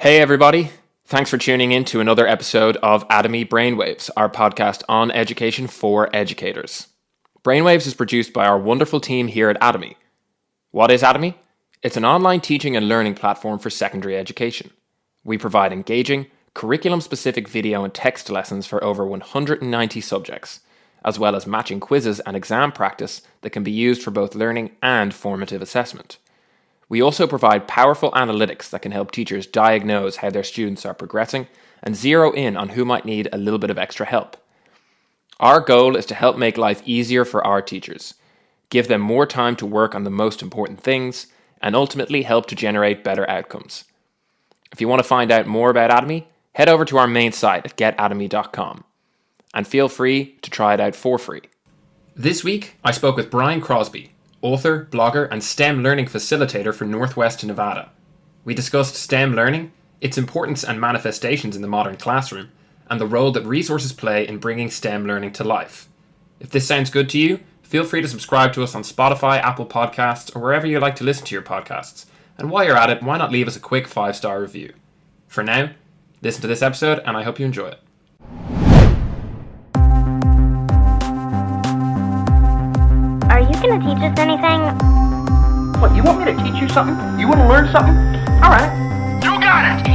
Hey everybody, thanks for tuning in to another episode of Atomi Brainwaves, our podcast on education for educators. Brainwaves is produced by our wonderful team here at Atomi. What is Atomi? It's an online teaching and learning platform for secondary education. We provide engaging, curriculum-specific video and text lessons for over 190 subjects, as well as matching quizzes and exam practice that can be used for both learning and formative assessment. We also provide powerful analytics that can help teachers diagnose how their students are progressing and zero in on who might need a little bit of extra help. Our goal is to help make life easier for our teachers, give them more time to work on the most important things, and ultimately help to generate better outcomes. If you want to find out more about Atomi, head over to our main site at getatomy.com and feel free to try it out for free. This week, I spoke with Brian Crosby, author, blogger, and STEM learning facilitator for Northwest Nevada. We discussed STEM learning, its importance and manifestations in the modern classroom, and the role that resources play in bringing STEM learning to life. If this sounds good to you, feel free to subscribe to us on Spotify, Apple Podcasts, or wherever you like to listen to your podcasts. And while you're at it, why not leave us a quick 5-star review? For now, listen to this episode, and I hope you enjoy it. Are you going to teach us anything? What, you want me to teach you something? You want to learn something? All right. You got it!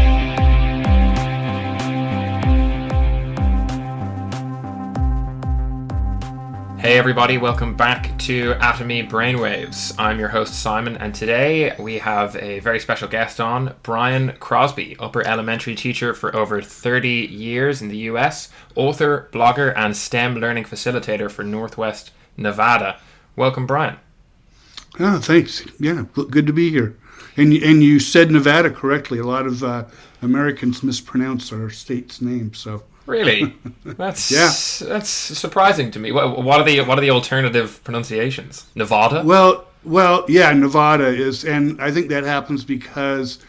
Hey everybody, welcome back to Atomi Brainwaves. I'm your host Simon, and today we have a very special guest on, Brian Crosby, upper elementary teacher for over 30 years in the US, author, blogger, and STEM learning facilitator for Northwest Nevada. Welcome, Brian. Oh, thanks. Yeah, good to be here. And you said Nevada correctly. A lot of Americans mispronounce our state's name. So really, that's that's surprising to me. What are the alternative pronunciations? Nevada? Well, yeah, Nevada is, and I think that happens because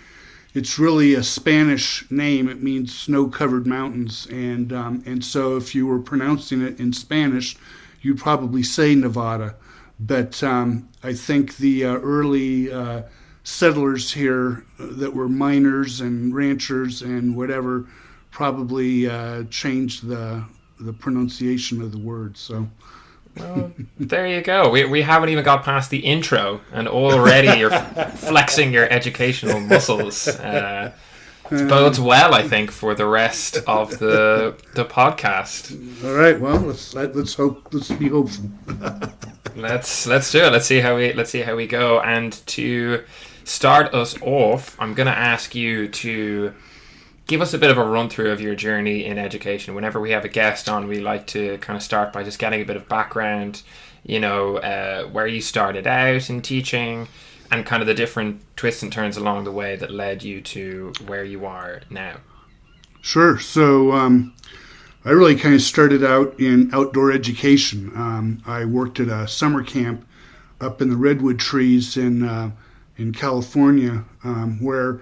it's really a Spanish name. It means snow-covered mountains, and so if you were pronouncing it in Spanish, you'd probably say Nevada. But I think the early settlers here that were miners and ranchers and whatever probably changed the pronunciation of the word. So, well, there you go. We haven't even got past the intro, and already you're flexing your educational muscles. It bodes well, I think, for the rest of the podcast. All right. Well, let's hope. Let's be hopeful. Let's do it. Let's see how we go. And to start us off, I'm going to ask you to give us a bit of a run through of your journey in education. Whenever we have a guest on, we like to kind of start by just getting a bit of background. You know, where you started out in teaching, and kind of the different twists and turns along the way that led you to where you are now. Sure. So I really kind of started out in outdoor education. I worked at a summer camp up in the redwood trees in California, where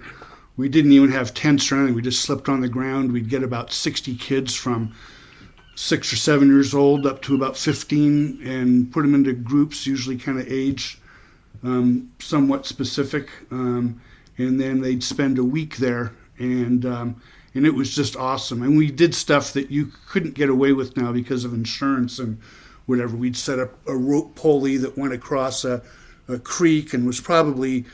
we didn't even have tents or anything. We just slept on the ground. We'd get about 60 kids from 6 or 7 years old up to about 15 and put them into groups, usually kind of age somewhat specific, and then they'd spend a week there, and it was just awesome. And we did stuff that you couldn't get away with now because of insurance and whatever. We'd set up a rope pulley that went across a creek and was probably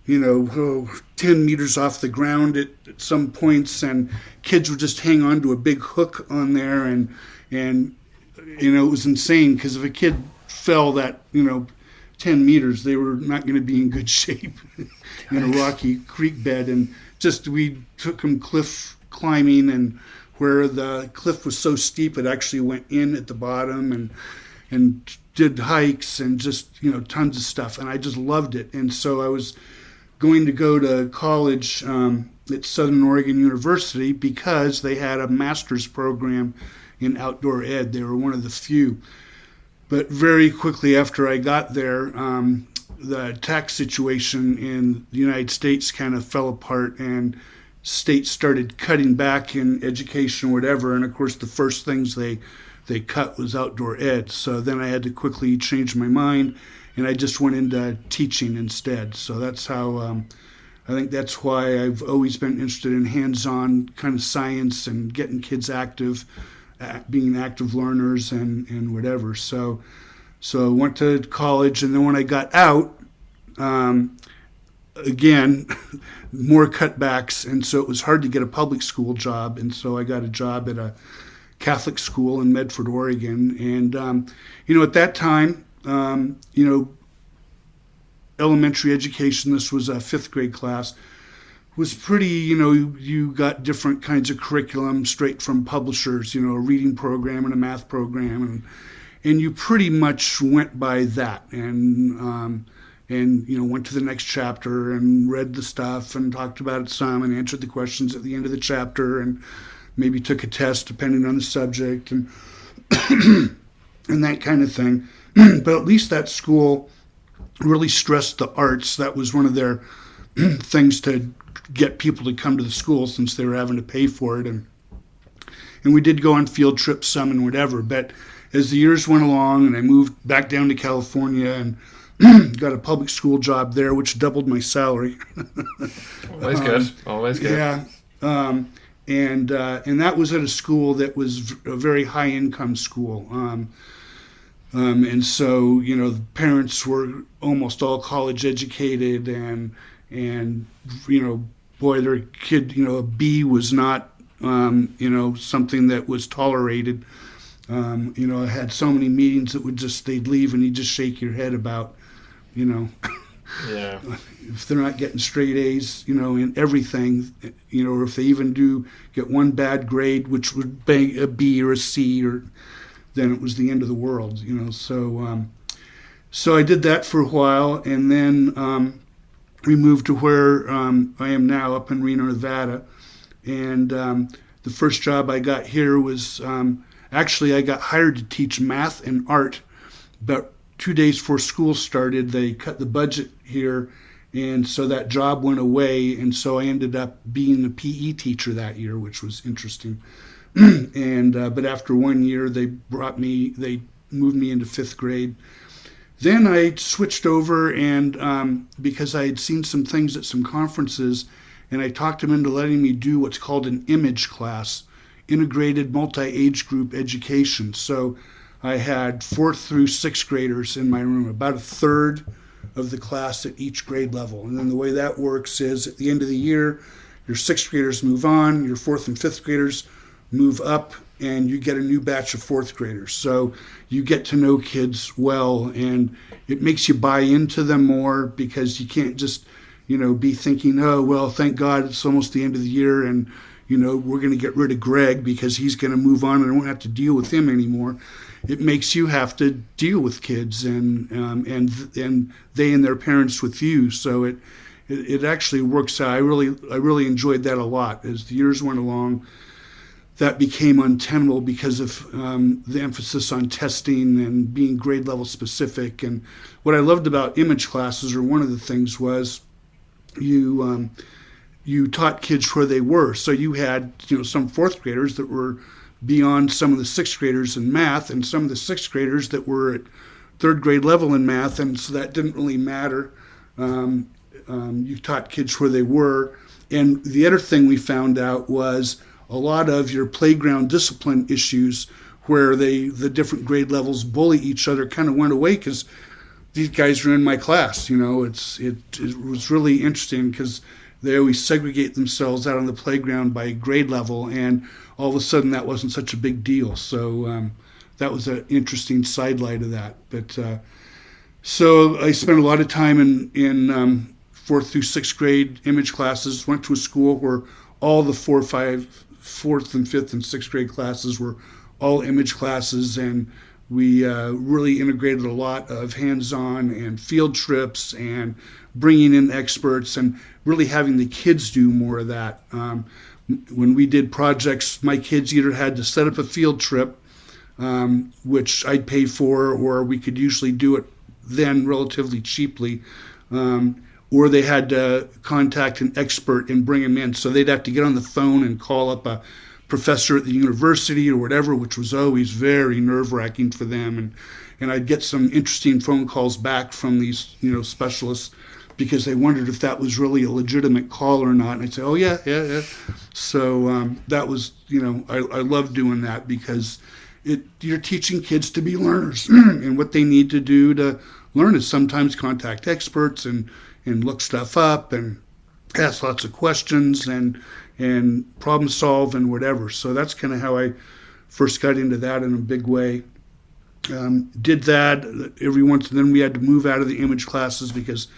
10 meters off the ground at some points, and kids would just hang on to a big hook on there, and it was insane, because if a kid fell that 10 meters, they were not going to be in good shape in a rocky creek bed. And just we took them cliff climbing, and where the cliff was so steep it actually went in at the bottom, and did hikes and just tons of stuff, and I just loved it. And so I was going to go to college at Southern Oregon University because they had a master's program in outdoor ed. They were one of the few. But very quickly after I got there, the tax situation in the United States kind of fell apart, and states started cutting back in education, whatever. And of course, the first things they cut was outdoor ed. So then I had to quickly change my mind, and I just went into teaching instead. So that's how I think that's why I've always been interested in hands-on kind of science and getting kids active, being active learners and whatever. So I went to college, and then when I got out, again, more cutbacks, and so it was hard to get a public school job, and so I got a job at a Catholic school in Medford, Oregon. And at that time, elementary education, this was a 5th grade class, was pretty, you got different kinds of curriculum straight from publishers, a reading program and a math program, and you pretty much went by that, and went to the next chapter and read the stuff and talked about it some and answered the questions at the end of the chapter and maybe took a test depending on the subject and and that kind of thing. But at least that school really stressed the arts. That was one of their things to get people to come to the school, since they were having to pay for it. And we did go on field trips some and whatever. But as the years went along and I moved back down to California and got a public school job there, which doubled my salary. Always good. Always good. Yeah. And that was at a school that was a very high income school. And so, the parents were almost all college educated, and boy, their kid, a B was not, something that was tolerated. I had so many meetings that they'd leave and you just shake your head about, yeah, if they're not getting straight A's, in everything, or if they even do get one bad grade, which would be a B or a C, then it was the end of the world, So I did that for a while, and then we moved to where I am now, up in Reno, Nevada. And the first job I got here was, actually I got hired to teach math and art, but 2 days before school started, they cut the budget here, and so that job went away, and so I ended up being a PE teacher that year, which was interesting. And but after 1 year, they moved me into 5th grade. Then I switched over, and because I had seen some things at some conferences, and I talked them into letting me do what's called an image class, integrated multi-age group education. So I had 4th through 6th graders in my room, about a third of the class at each grade level. And then the way that works is at the end of the year, your 6th graders move on, your 4th and 5th graders move up, and you get a new batch of 4th graders. So you get to know kids well, and it makes you buy into them more, because you can't just, be thinking, oh, well, thank God it's almost the end of the year, and, we're going to get rid of Greg because he's going to move on and I won't have to deal with him anymore. It makes you have to deal with kids and they and their parents with you. So it actually works out. I really enjoyed that a lot. As the years went along, that became untenable because of the emphasis on testing and being grade level specific. And what I loved about image classes, or one of the things, was you taught kids where they were. So you had some 4th graders that were beyond some of the 6th graders in math, and some of the 6th graders that were at 3rd grade level in math, and so that didn't really matter. You taught kids where they were. And the other thing we found out was a lot of your playground discipline issues, where the different grade levels bully each other, kind of went away because these guys are in my class. It was really interesting because they always segregate themselves out on the playground by grade level, and all of a sudden that wasn't such a big deal. So that was an interesting sidelight of that. But so I spent a lot of time in 4th through 6th grade image classes. Went to a school where all the 4th and 5th and 6th grade classes were all image classes, and we really integrated a lot of hands-on and field trips and bringing in experts and really having the kids do more of that. When we did projects, my kids either had to set up a field trip, which I'd pay for, or we could usually do it then relatively cheaply, or they had to contact an expert and bring him in. So they'd have to get on the phone and call up a professor at the university or whatever, which was always very nerve-wracking for them. And I'd get some interesting phone calls back from these specialists. because they wondered if that was really a legitimate call or not. And I'd say, oh, yeah. So that was, I love doing that because you're teaching kids to be learners. And what they need to do to learn is sometimes contact experts and look stuff up and ask lots of questions and problem solve and whatever. So that's kind of how I first got into that in a big way. Did that every once, and then we had to move out of the image classes because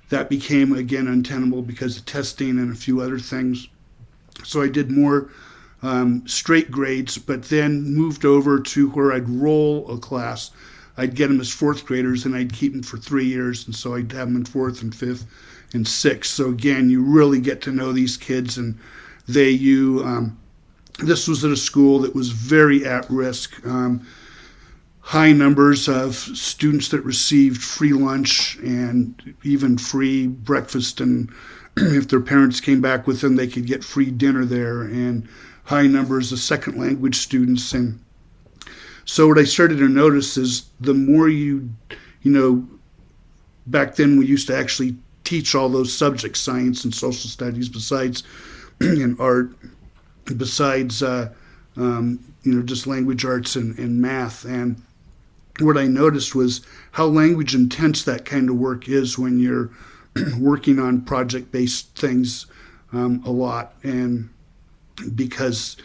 that became, again, untenable because of testing and a few other things. So I did more straight grades, but then moved over to where I'd roll a class. I'd get them as fourth graders, and I'd keep them for 3 years, and so I'd have them in fourth and fifth and sixth. So again, you really get to know these kids, and this was at a school that was very at risk. High numbers of students that received free lunch and even free breakfast, and if their parents came back with them, they could get free dinner there, and high numbers of second language students. And so what I started to notice is the more back then we used to actually teach all those subjects, science and social studies, besides and art, besides just language arts and math. And what I noticed was how language intense that kind of work is when you're working on project-based things a lot. And because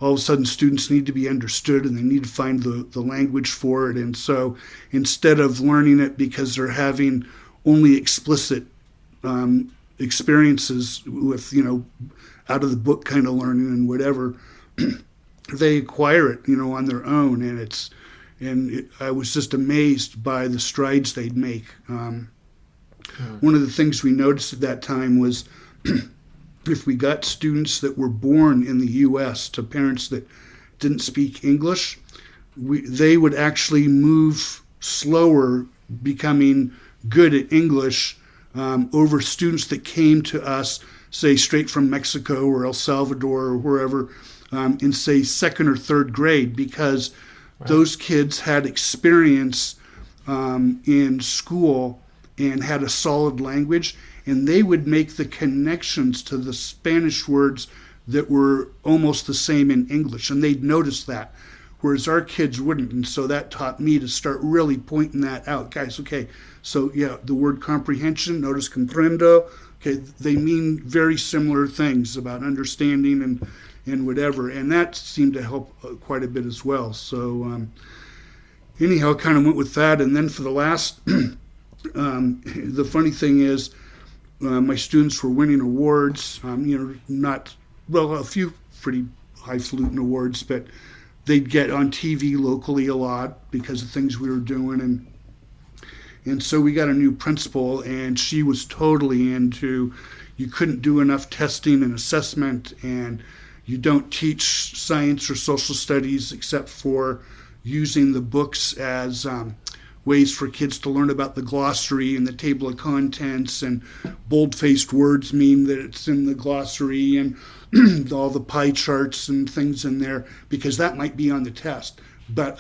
all of a sudden students need to be understood and they need to find the language for it. And so instead of learning it because they're having only explicit experiences with, out of the book kind of learning and whatever, they acquire it, on their own. And I was just amazed by the strides they'd make. One of the things we noticed at that time was if we got students that were born in the U.S. to parents that didn't speak English, they would actually move slower, becoming good at English, over students that came to us, say, straight from Mexico or El Salvador or wherever, in, say, second or third grade, because those kids had experience in school and had a solid language, and they would make the connections to the Spanish words that were almost the same in English, and they'd notice that, whereas our kids wouldn't. And so that taught me to start really pointing that out. Guys, okay, so yeah, the word comprehension, notice comprendo, okay, they mean very similar things about understanding and whatever, and that seemed to help quite a bit as well. So anyhow, kind of went with that. And then for the last, the funny thing is, my students were winning awards, a few pretty highfalutin awards, but they'd get on TV locally a lot because of things we were doing. And so we got a new principal, and she was totally into, you couldn't do enough testing and assessment, and you don't teach science or social studies except for using the books as ways for kids to learn about the glossary and the table of contents, and bold-faced words mean that it's in the glossary, and all the pie charts and things in there, because that might be on the test. But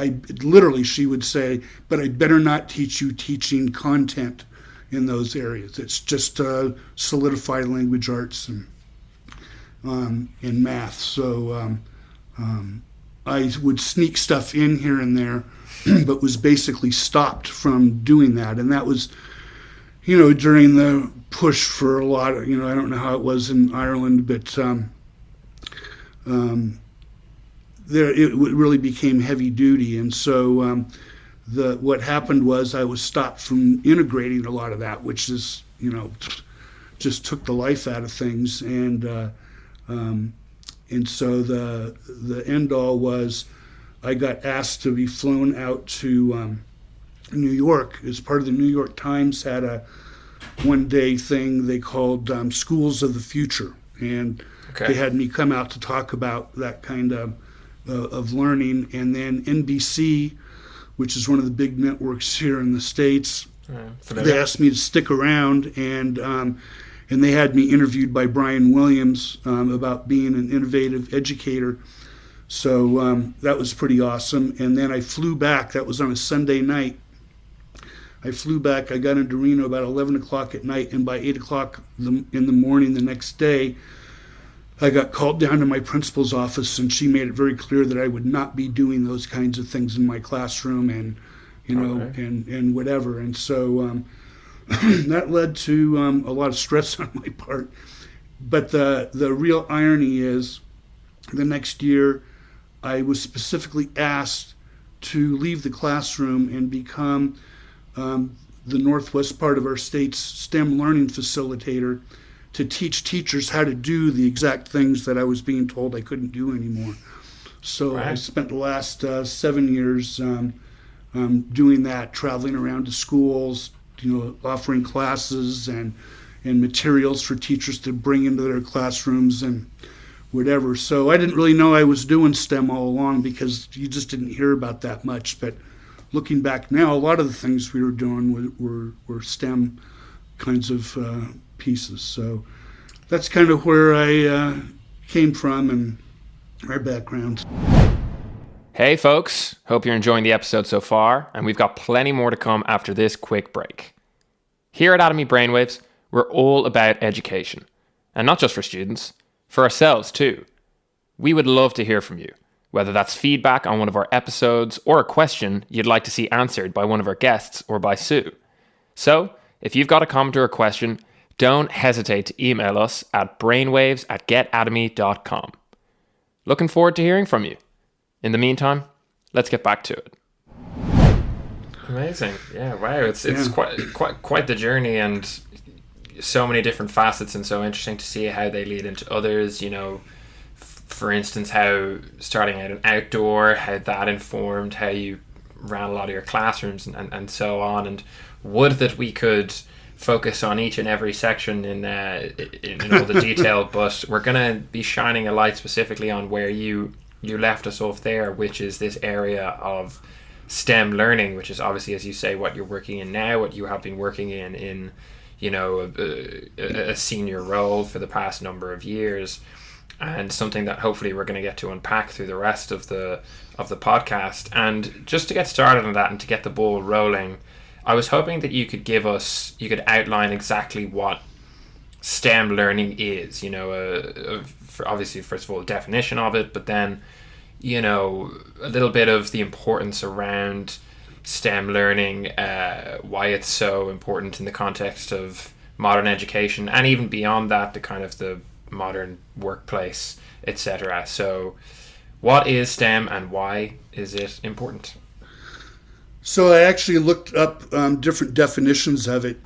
she would say, but I better not teach you teaching content in those areas. It's just solidified language arts and math. So I would sneak stuff in here and there, but was basically stopped from doing that. And that was, during the push for a lot of, I don't know how it was in Ireland, but it really became heavy duty. And so what happened was I was stopped from integrating a lot of that, which is, just took the life out of things. And so the end all was I got asked to be flown out to New York as part of the New York Times had a one-day thing they called Schools of the Future. And they had me come out to talk about that kind of learning. And then NBC, which is one of the big networks here in the States, they asked me to stick around, and they had me interviewed by Brian Williams about being an innovative educator. So that was pretty awesome. And then I flew back. That was on a Sunday night. I flew back. I got into Reno about 11 o'clock at night, and by 8 o'clock in the morning the next day, I got called down to my principal's office, and she made it very clear that I would not be doing those kinds of things in my classroom, and and whatever. And so that led to a lot of stress on my part. But the real irony is, the next year, I was specifically asked to leave the classroom and become the northwest part of our state's STEM learning facilitator, to teach teachers how to do the exact things that I was being told I couldn't do anymore. So I spent the last 7 years doing that, traveling around to schools, offering classes and materials for teachers to bring into their classrooms and whatever. So I didn't really know I was doing STEM all along, because you just didn't hear about that much. But looking back now, a lot of the things we were doing were STEM kinds of pieces. So that's kind of where I came from and our background. Hey folks, hope you're enjoying the episode so far, and we've got plenty more to come after this quick break. Here at Atomy Brainwaves, we're all about education, and not just for students, for ourselves too. We would love to hear from you, whether that's feedback on one of our episodes or a question you'd like to see answered by one of our guests or by Sue. So, if you've got a comment or a question, don't hesitate to email us at brainwaves@getatomy.com. Looking forward to hearing from you. In the meantime, let's get back to it. Amazing. Yeah, wow. It's quite the journey, and so many different facets, and so interesting to see how they lead into others. For instance, how starting out an outdoor, how that informed how you ran a lot of your classrooms and so on. And would that we could focus on each and every section in all the detail, but we're going to be shining a light specifically on where you left us off there, which is this area of STEM learning, which is obviously, as you say, what you're working in now, what you have been working in a senior role for the past number of years, and something that hopefully we're going to get to unpack through the rest of the podcast. And just to get started on that and to get the ball rolling, I was hoping that you could outline exactly what STEM learning is, obviously, first of all, definition of it, but then, a little bit of the importance around STEM learning, why it's so important in the context of modern education, and even beyond that, the kind of the modern workplace, etc. So what is STEM and why is it important? So I actually looked up different definitions of it,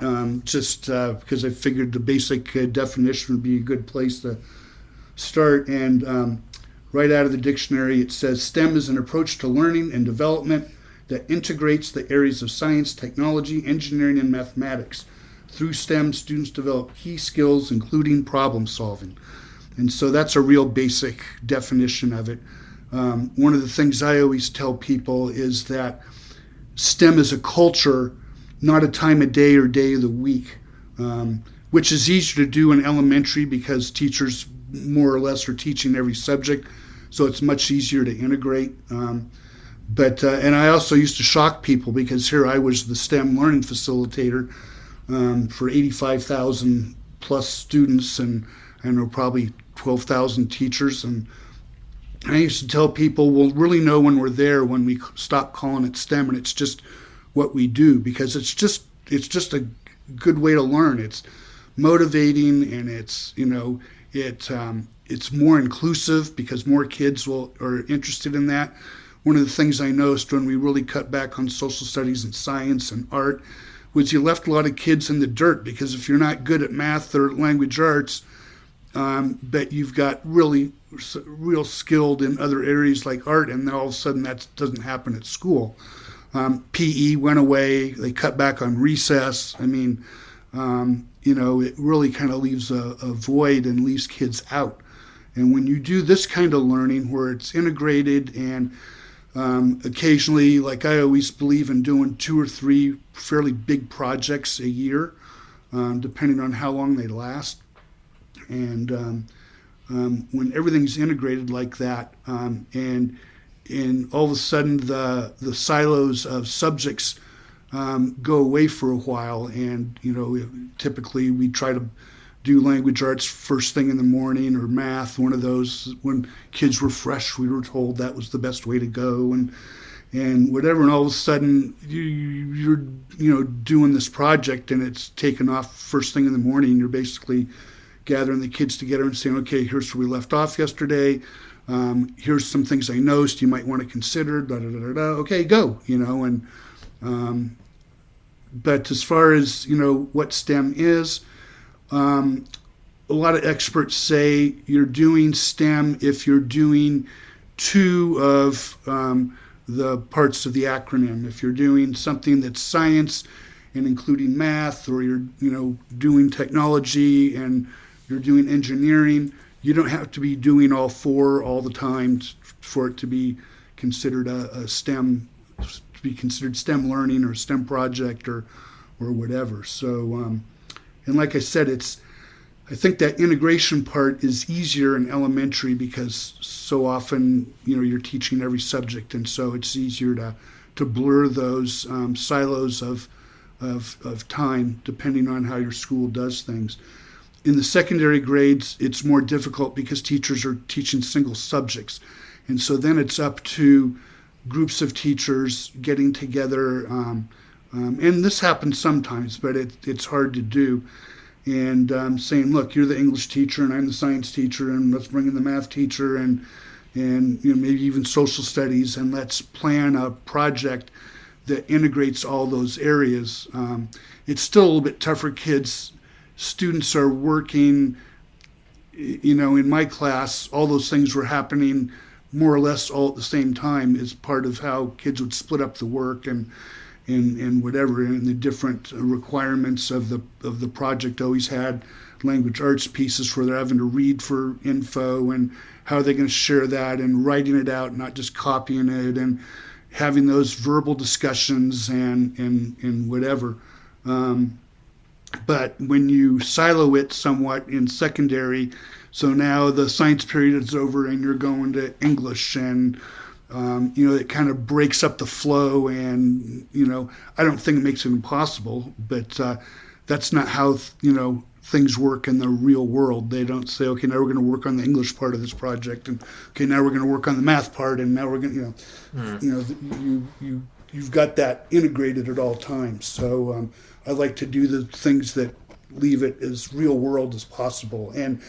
just because I figured the basic definition would be a good place to start. And right out of the dictionary, it says STEM is an approach to learning and development that integrates the areas of science, technology, engineering, and mathematics. Through STEM, students develop key skills, including problem solving. And so that's a real basic definition of it. One of the things I always tell people is that STEM is a culture, not a time of day or day of the week, which is easier to do in elementary because teachers more or less are teaching every subject, so it's much easier to integrate. But I also used to shock people, because here I was the STEM learning facilitator for 85,000 plus students, and I know probably 12,000 teachers. And I used to tell people, we'll really know when we're there when we stop calling it STEM and it's just what we do, because it's just a good way to learn. It's motivating, and it's more inclusive because more kids are interested in that. One of the things I noticed when we really cut back on social studies and science and art was you left a lot of kids in the dirt, because if you're not good at math or language arts, but you've got real skilled in other areas like art, and then all of a sudden that doesn't happen at school. PE went away. They cut back on recess. I mean, it really kind of leaves a void and leaves kids out. And when you do this kind of learning where it's integrated, and occasionally, like I always believe in doing 2 or 3 fairly big projects a year, depending on how long they last. And when everything's integrated like that, and all of a sudden the silos of subjects go away for a while. And, typically we try to do language arts first thing in the morning, or math, one of those. When kids were fresh, we were told that was the best way to go, and whatever. And all of a sudden you're doing this project, and it's taken off first thing in the morning. You're basically gathering the kids together and saying, okay, here's where we left off yesterday. Here's some things I noticed you might want to consider. Da, da, da, da, da. Okay, go. But as far as what STEM is, a lot of experts say you're doing STEM if you're doing two of the parts of the acronym. If you're doing something that's science and including math, or you're doing technology and you're doing engineering, you don't have to be doing all four all the time for it to be considered a STEM, to be considered STEM learning or STEM project or whatever. So, and like I said, I think that integration part is easier in elementary because so often, you're teaching every subject, and so it's easier to blur those silos of time depending on how your school does things. In the secondary grades, it's more difficult because teachers are teaching single subjects. And so then it's up to groups of teachers getting together. And this happens sometimes, but it's hard to do. And saying, look, you're the English teacher and I'm the science teacher, and let's bring in the math teacher and maybe even social studies, and let's plan a project that integrates all those areas. It's still a little bit tougher. Students are working, in my class, all those things were happening more or less all at the same time as part of how kids would split up the work and whatever, and the different requirements of the project always had language arts pieces where they're having to read for info, and how are they going to share that, and writing it out, not just copying it, and having those verbal discussions and whatever. But when you silo it somewhat in secondary, so now the science period is over and you're going to English, and it kind of breaks up the flow, and I don't think it makes it impossible, but that's not how things work in the real world. They don't say, okay, now we're going to work on the English part of this project, and okay, now we're going to work on the math part, and now we're going to, you've got that integrated at all times. So I like to do the things that leave it as real world as possible, and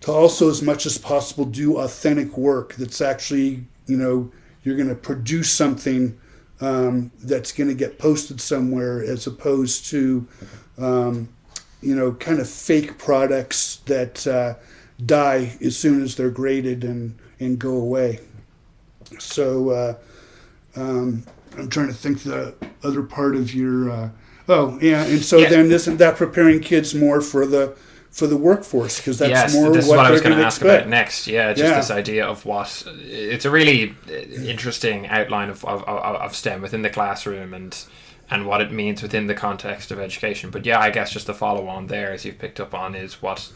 to also, as much as possible, do authentic work that's actually, you're going to produce something that's going to get posted somewhere, as opposed to, kind of fake products that die as soon as they're graded and go away. So I'm trying to think the other part of your... then isn't that preparing kids more for the workforce, because that's more this is what I was going to ask about next. This idea of what it's a really interesting outline of STEM within the classroom and what it means within the context of education. But I guess just the follow on there, as you've picked up on, is what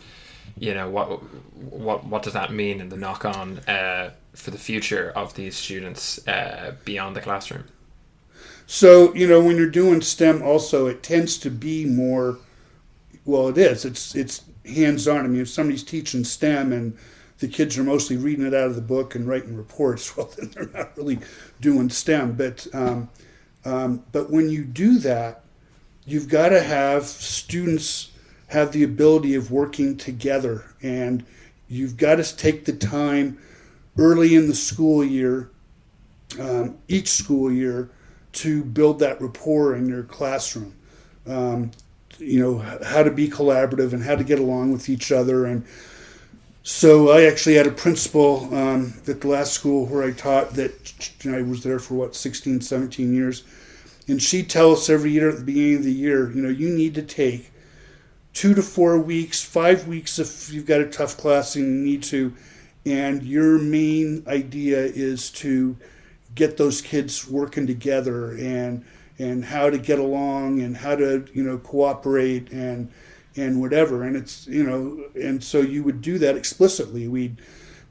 does that mean in the knock on for the future of these students beyond the classroom. So, when you're doing STEM also, it tends to be more, well, it is. It's hands-on. I mean, if somebody's teaching STEM and the kids are mostly reading it out of the book and writing reports, well, then they're not really doing STEM. But when you do that, you've got to have students have the ability of working together. And you've got to take the time early in the school year, each school year, to build that rapport in your classroom. How to be collaborative and how to get along with each other. And so I actually had a principal at the last school where I taught that I was there for 16, 17 years. And she'd tell us every year at the beginning of the year, you need to take 2 to 4 weeks, 5 weeks if you've got a tough class and you need to. And your main idea is to get those kids working together and how to get along and how to cooperate and whatever. And it's and so you would do that explicitly. We'd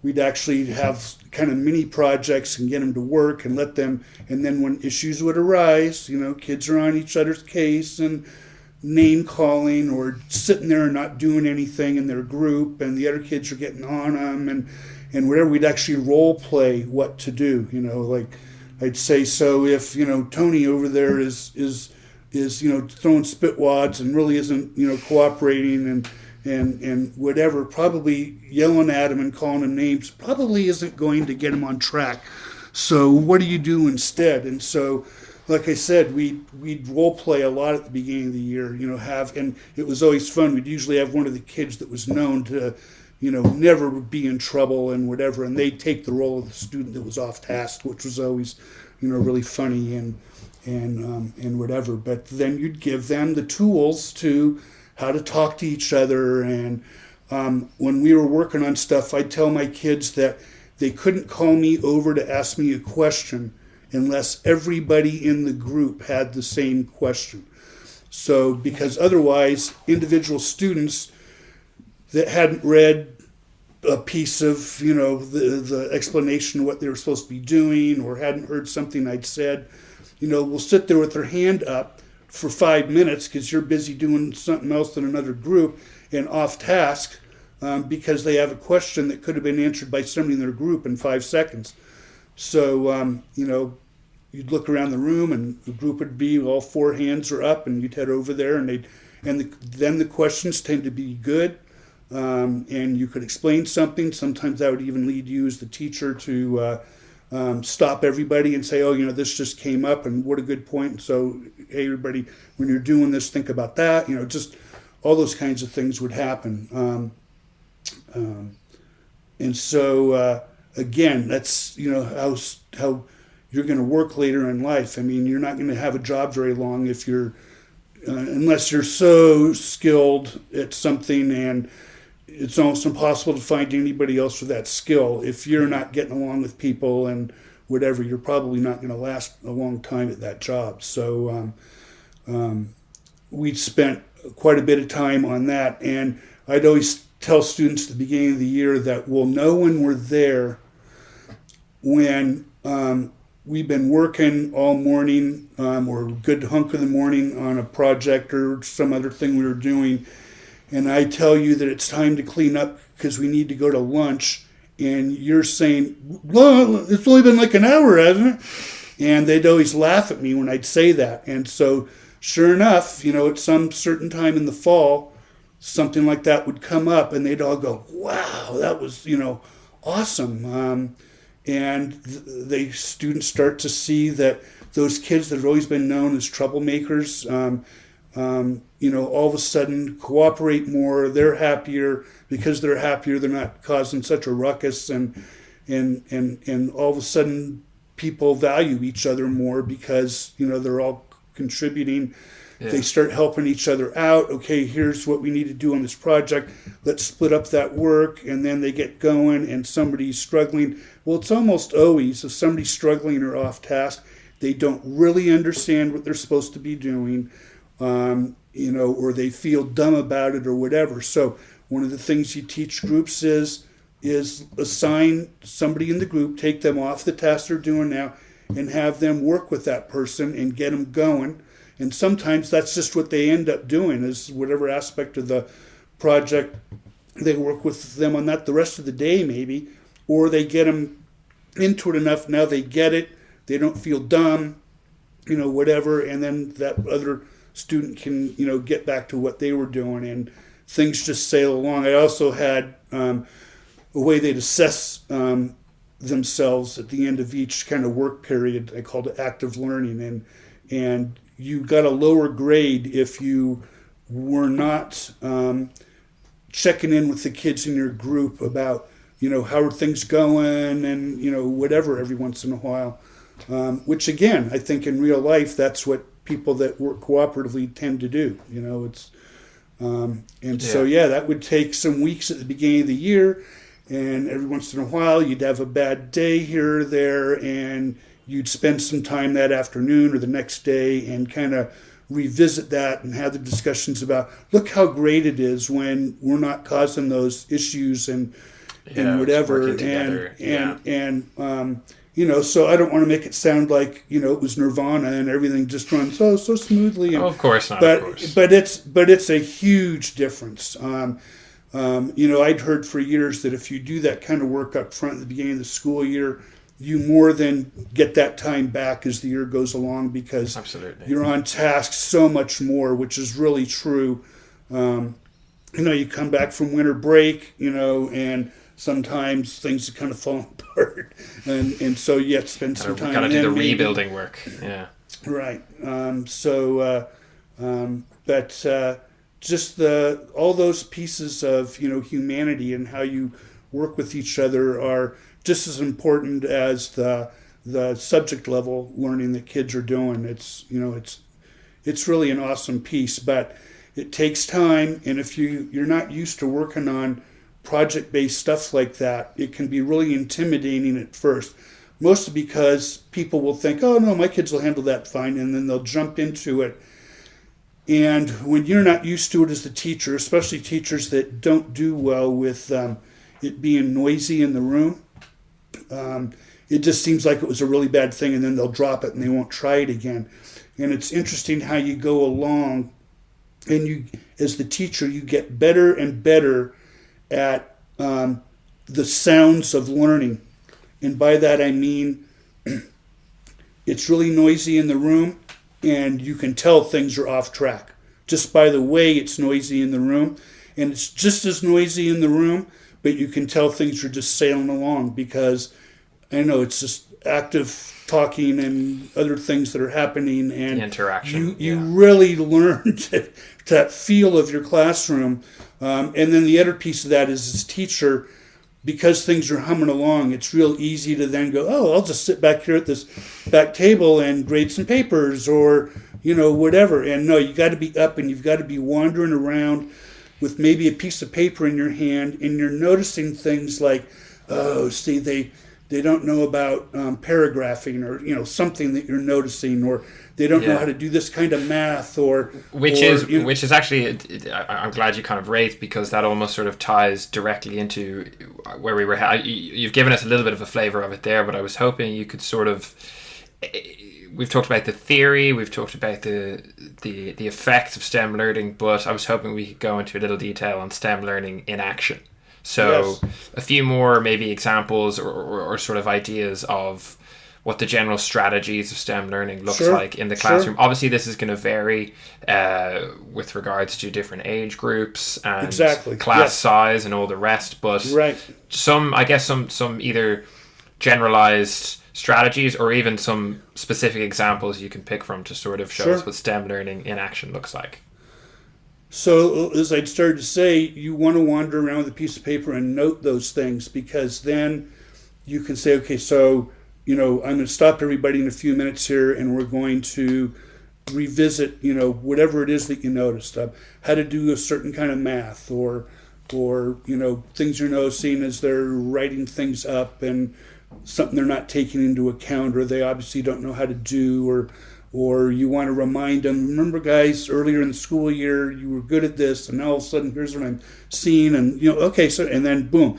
we'd actually have kind of mini projects and get them to work and let them, and then when issues would arise, kids are on each other's case and name calling or sitting there and not doing anything in their group, and the other kids are getting on them and whatever, we'd actually role play what to do. Like I'd say, so if Tony over there is throwing spitwads and really isn't cooperating and whatever, probably yelling at him and calling him names probably isn't going to get him on track. So what do you do instead? And so, like I said, we'd role play a lot at the beginning of the year, and it was always fun. We'd usually have one of the kids that was known to, never be in trouble and whatever, and they'd take the role of the student that was off task, which was always, really funny and whatever. But then you'd give them the tools to how to talk to each other. And when we were working on stuff, I'd tell my kids that they couldn't call me over to ask me a question unless everybody in the group had the same question. So, because otherwise, individual students that hadn't read a piece of, the explanation of what they were supposed to be doing, or hadn't heard something I'd said, will sit there with their hand up for 5 minutes because you're busy doing something else in another group and off task, because they have a question that could have been answered by somebody in their group in 5 seconds. So, you'd look around the room and the group would be all 4 hands are up, and you'd head over there, and then the questions tend to be good, and you could explain something. Sometimes that would even lead you as the teacher to stop everybody and say, this just came up, and what a good point. So, hey, everybody, when you're doing this, think about that. Just all those kinds of things would happen. And so, again, that's, how you're going to work later in life. I mean, you're not going to have a job very long if you're, unless you're so skilled at something, and it's almost impossible to find anybody else with that skill. If you're not getting along with people and whatever, you're probably not going to last a long time at that job. So we spent quite a bit of time on that, and I'd always tell students at the beginning of the year that we'll know when we're there when we've been working all morning, or a good hunk of the morning on a project or some other thing we were doing, and I tell you that it's time to clean up because we need to go to lunch, and you're saying, well, it's only been like an hour, hasn't it? And they'd always laugh at me when I'd say that. And so sure enough, at some certain time in the fall, something like that would come up, and they'd all go, wow, that was, awesome. And students start to see that those kids that have always been known as troublemakers, all of a sudden cooperate more. They're happier. Because they're happier, they're not causing such a ruckus, and all of a sudden people value each other more because they're all contributing. Yeah. They start helping each other out. Okay, here's what we need to do on this project. Let's split up that work, and then they get going, and somebody's struggling. Well, it's almost always if somebody's struggling or off task, they don't really understand what they're supposed to be doing, or they feel dumb about it or whatever. So one of the things you teach groups is assign somebody in the group, take them off the task they're doing now, and have them work with that person and get them going. And sometimes that's just what they end up doing, is whatever aspect of the project they work with them on that the rest of the day maybe, or they get them into it enough, now they get it, they don't feel dumb, whatever, and then that other student can, get back to what they were doing, and things just sail along. I also had a way they'd assess themselves at the end of each kind of work period. I called it active learning, and you got a lower grade if you were not checking in with the kids in your group about, how are things going, and, whatever, every once in a while. Which, again, I think in real life, that's what people that work cooperatively tend to do. So, that would take some weeks at the beginning of the year, and every once in a while, you'd have a bad day here or there, and you'd spend some time that afternoon or the next day and kind of revisit that and have the discussions about, look how great it is when we're not causing those issues, and and whatever, working together. and so I don't want to make it sound like it was nirvana and everything just runs so smoothly. And, of course not. But of course. but it's a huge difference. I'd heard for years that if you do that kind of work up front at the beginning of the school year, you more than get that time back as the year goes along, because Absolutely. you're on task so much more, which is really true. You come back from winter break, and sometimes things kind of fall apart, and so you have to spend some time. Got to do the maybe. rebuilding work. Yeah. Right. But just all those pieces of humanity and how you work with each other are just as important as the subject level learning that kids are doing. It's really an awesome piece, but it takes time, and if you're not used to working on project-based stuff like that, it can be really intimidating at first. Mostly because people will think, oh no, my kids will handle that fine, and then they'll jump into it. And when you're not used to it as the teacher, especially teachers that don't do well with it being noisy in the room, it just seems like it was a really bad thing, and then they'll drop it and they won't try it again. And it's interesting how you go along, and you, as the teacher, you get better and better at the sounds of learning. And by that I mean it's really noisy in the room, and you can tell things are off track just by the way it's noisy in the room. And it's just as noisy in the room, but you can tell things are just sailing along, because I know it's just active talking and other things that are happening, and The interaction. you really learn that feel of your classroom. And then the other piece of that is, as a teacher, because things are humming along, it's real easy to then go, oh, I'll just sit back here at this back table and grade some papers, or whatever. And no, you got to be up, and you've got to be wandering around with maybe a piece of paper in your hand, and you're noticing things like, oh, see, they don't know about paragraphing, or something that you're noticing, or they don't know how to do this kind of math, which is actually, I'm glad you kind of raised, because that almost sort of ties directly into where we were. You've given us a little bit of a flavor of it there, but I was hoping you could sort of. We've talked about the theory, we've talked about the effects of STEM learning, but I was hoping we could go into a little detail on STEM learning in action. So a few more maybe examples or sort of ideas of what the general strategies of STEM learning looks like in the classroom. Obviously, this is going to vary with regards to different age groups and class size and all the rest. But some either generalized strategies or even some specific examples you can pick from to sort of show us what STEM learning in action looks like. So, as I'd started to say, you want to wander around with a piece of paper and note those things, because then you can say, okay, so, I'm going to stop everybody in a few minutes here, and we're going to revisit, whatever it is that you noticed, how to do a certain kind of math, or things you're noticing as they're writing things up, and something they're not taking into account, or they obviously don't know how to do, or you want to remind them, remember guys, earlier in the school year, you were good at this, and now all of a sudden, here's what I'm seeing, and, okay, so, and then boom,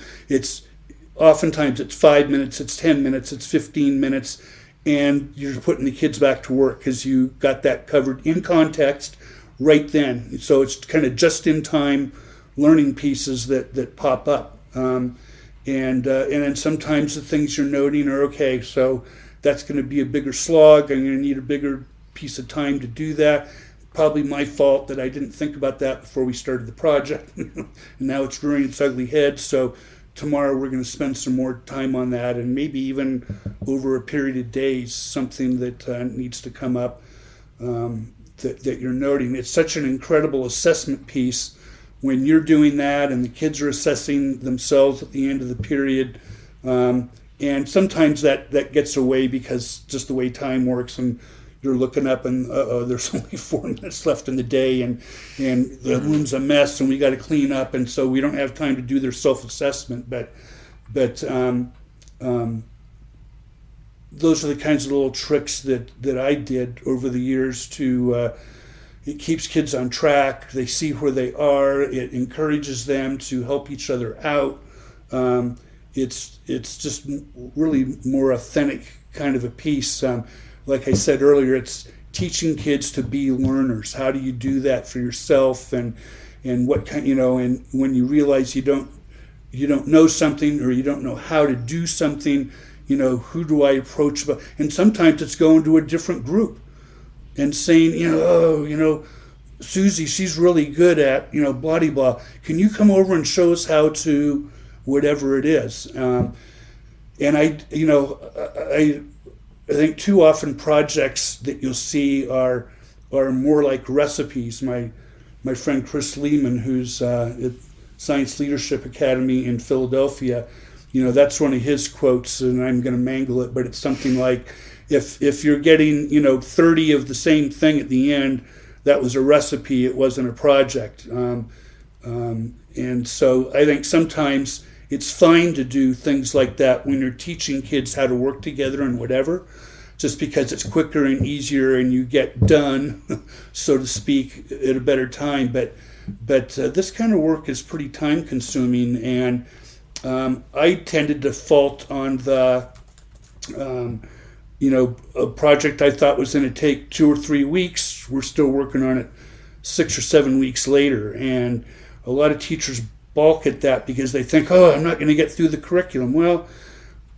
oftentimes it's 5 minutes, it's 10 minutes, it's 15 minutes, and you're putting the kids back to work because you got that covered in context right then. So it's kind of just-in-time learning pieces that pop up. And then sometimes the things you're noting are, okay, so that's going to be a bigger slog. I'm going to need a bigger piece of time to do that. Probably my fault that I didn't think about that before we started the project. And now it's rearing its ugly head. So tomorrow we're going to spend some more time on that, and maybe even over a period of days, something that needs to come up that you're noting. It's such an incredible assessment piece when you're doing that and the kids are assessing themselves at the end of the period. And sometimes that gets away because just the way time works, and you're looking up and there's only 4 minutes left in the day, and the room's a mess and we got to clean up, and so we don't have time to do their self-assessment. But those are the kinds of little tricks that I did over the years to it keeps kids on track. They see where they are. It encourages them to help each other out. it's just really more authentic kind of a piece. Like I said earlier, it's teaching kids to be learners. How do you do that for yourself, and what kind, and when you realize you don't know something, or you don't know how to do something, who do I approach? And sometimes it's going to a different group and saying, Susie, she's really good at, blah, blah, blah. Can you come over and show us how to whatever it is? And I think too often projects that you'll see are more like recipes. My friend Chris Lehman, who's at Science Leadership Academy in Philadelphia, that's one of his quotes, and I'm going to mangle it, but it's something like, if you're getting 30 of the same thing at the end, that was a recipe, it wasn't a project. And so I think sometimes it's fine to do things like that when you're teaching kids how to work together and whatever, just because it's quicker and easier and you get done, so to speak, at a better time. But this kind of work is pretty time consuming, and I tend to default on the, a project I thought was going to take 2 or 3 weeks. We're still working on it 6 or 7 weeks later. And a lot of teachers balk at that because they think, I'm not going to get through the curriculum. Well,